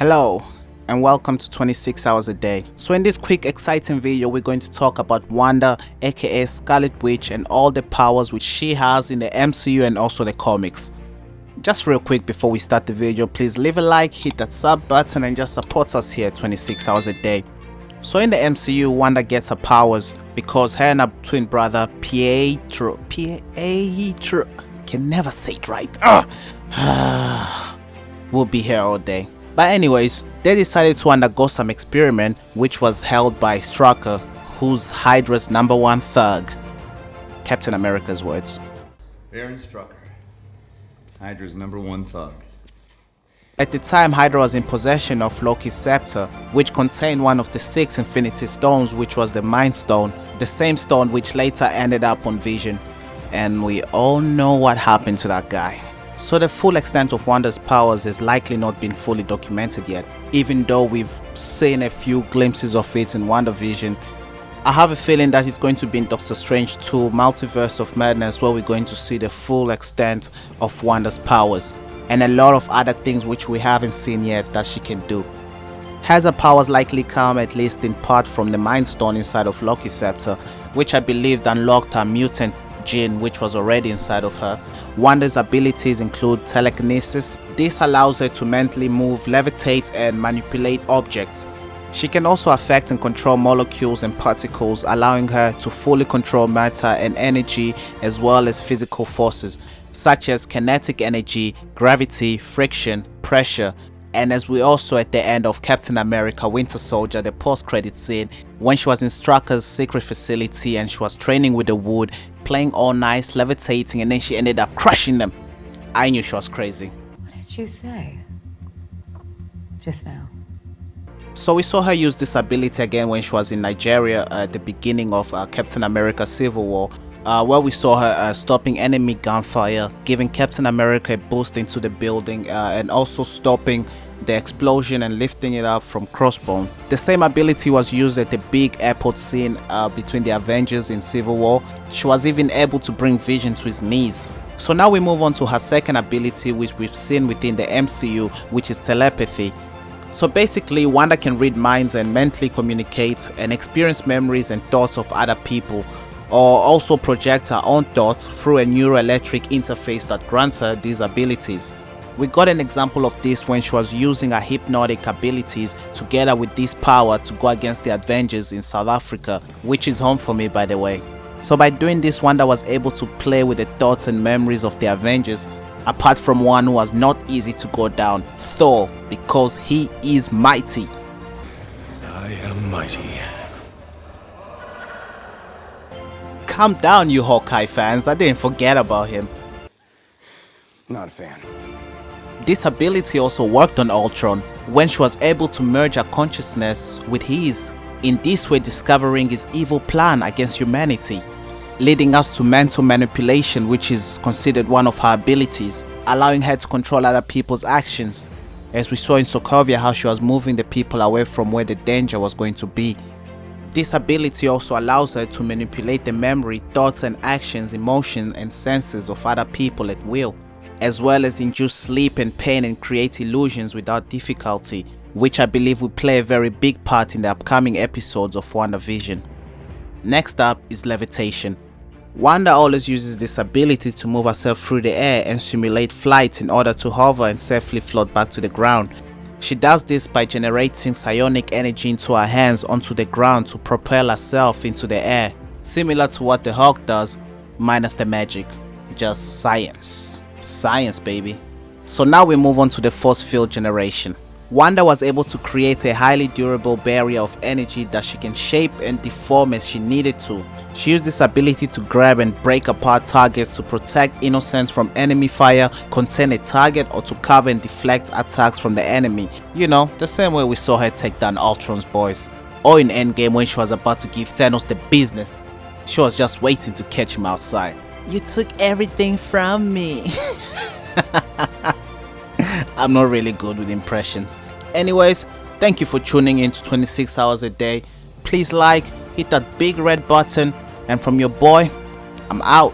Hello and welcome to 26 hours a day. So in this quick exciting video we're going to talk about Wanda aka Scarlet Witch and all the powers which she has in the MCU and also the comics. Just real quick before we start the video, please leave a like, hit that sub button and just support us here at 26 hours a day. So in the MCU, Wanda gets her powers because her and her twin brother Pietro, can never say it right, will be here all day. But anyways, they decided to undergo some experiment which was held by Strucker, who's Hydra's #1 thug. Captain America's words. Baron Strucker, Hydra's #1 thug. At the time, Hydra was in possession of Loki's scepter, which contained one of the 6 Infinity Stones, which was the Mind Stone, the same stone which later ended up on Vision. And we all know what happened to that guy. So the full extent of Wanda's powers has likely not been fully documented yet, even though we've seen a few glimpses of it in WandaVision. I have a feeling that it's going to be in Doctor Strange 2 Multiverse of Madness where we're going to see the full extent of Wanda's powers, and a lot of other things which we haven't seen yet that she can do. Has her powers likely come at least in part from the Mind Stone inside of Loki's scepter, which I believed unlocked her mutant gene which was already inside of her. Wanda's abilities include telekinesis. This allows her to mentally move, levitate and manipulate objects. She can also affect and control molecules and particles, allowing her to fully control matter and energy as well as physical forces such as kinetic energy, gravity, friction, pressure. And as we also at the end of Captain America Winter Soldier, the post-credit scene, when she was in Strucker's secret facility and she was training with the wood, playing all nice, levitating, and then she ended up crushing them. I knew she was crazy. What did you say just now? So we saw her use this ability again when she was in Nigeria at the beginning of Captain America Civil War, where we saw her stopping enemy gunfire, giving Captain America a boost into the building, and also stopping the explosion and lifting it up from Crossbone. The same ability was used at the big airport scene between the Avengers in Civil War. She was even able to bring Vision to his knees. So now we move on to her second ability, which we've seen within the MCU, which is telepathy. So basically, Wanda can read minds and mentally communicate and experience memories and thoughts of other people, or also project her own thoughts through a neuroelectric interface that grants her these abilities. We got an example of this when she was using her hypnotic abilities together with this power to go against the Avengers in South Africa, which is home for me by the way. So by doing this, Wanda was able to play with the thoughts and memories of the Avengers, apart from one who was not easy to go down, Thor, because he is mighty. I am mighty. Calm down, you Hawkeye fans, I didn't forget about him. Not a fan. This ability also worked on Ultron, when she was able to merge her consciousness with his, in this way discovering his evil plan against humanity, leading us to mental manipulation, which is considered one of her abilities, allowing her to control other people's actions, as we saw in Sokovia how she was moving the people away from where the danger was going to be. This ability also allows her to manipulate the memory, thoughts and actions, emotions and senses of other people at will, as well as induce sleep and pain and create illusions without difficulty, which I believe will play a very big part in the upcoming episodes of WandaVision. Next up is levitation. Wanda always uses this ability to move herself through the air and simulate flight in order to hover and safely float back to the ground. She does this by generating psionic energy into her hands onto the ground to propel herself into the air, similar to what the Hulk does, minus the magic. Just science. Science, baby. So now we move on to the force field generation. Wanda was able to create a highly durable barrier of energy that she can shape and deform as she needed to. She used this ability to grab and break apart targets to protect innocents from enemy fire, contain a target, or to cover and deflect attacks from the enemy. You know, the same way we saw her take down Ultron's boys. Or in Endgame when she was about to give Thanos the business. She was just waiting to catch him outside. You took everything from me. I'm not really good with impressions. Anyways, thank you for tuning in to 26 hours a day. Please like, hit that big red button, and from your boy, I'm out.